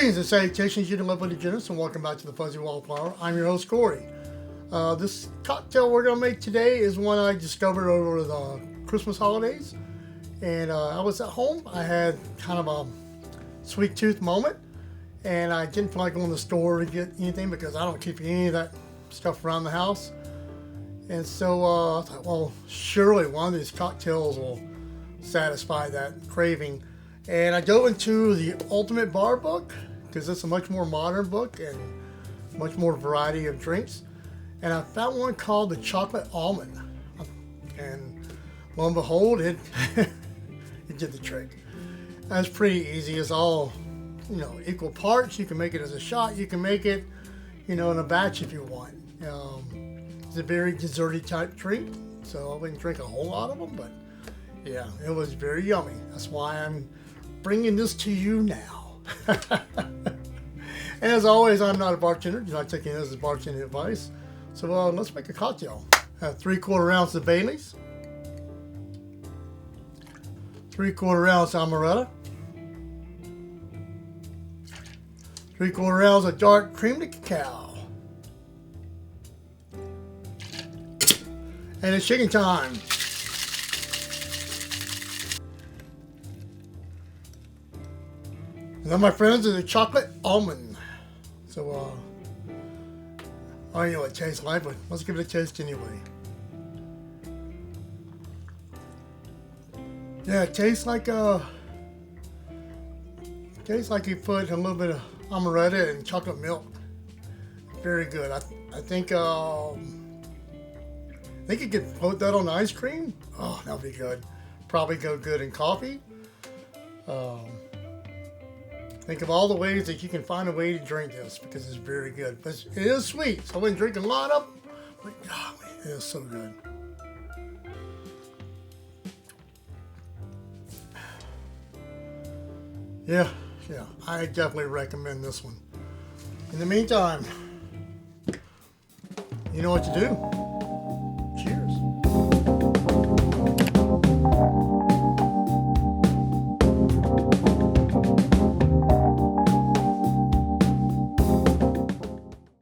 Greetings and salutations, you lovely degenerates, and welcome back to the Fuzzy Wallflower. I'm your host, Corey. This cocktail we're going to make today is one I discovered over the Christmas holidays. And I was at home. I had kind of a sweet tooth moment. And I didn't feel like going to the store to get anything because I don't keep any of that stuff around the house. And so I thought, well, surely one of these cocktails will satisfy that craving. And I dove into the Ultimate Bar book because it's a much more modern book and much more variety of drinks. And I found one called the Chocolate Almond. And lo and behold, it did the trick. That's pretty easy. It's all, equal parts. You can make it as a shot. You can make it, in a batch if you want. It's a very desserty type drink, so I wouldn't drink a whole lot of them, but yeah, it was very yummy. That's why I'm bringing this to you now. And as always, I'm not a bartender. Do not take any of this as bartender advice. So let's make a cocktail. 3/4 ounce of Bailey's, 3/4 ounce Amaretto, 3/4 ounce of dark cream to cacao, and it's shaking time. And then, my friends, is a chocolate almond. So, I don't know what it tastes like, but let's give it a taste anyway. Yeah, it tastes like you put a little bit of amaretto and chocolate milk. Very good. I think you could float that on ice cream. Oh, that'll be good. Probably go good in coffee. Think of all the ways that you can find a way to drink this because it's very good. But it is sweet, so I wouldn't drink a lot of it. But oh, man, it is so good. Yeah, I definitely recommend this one. In the meantime, you know what to do.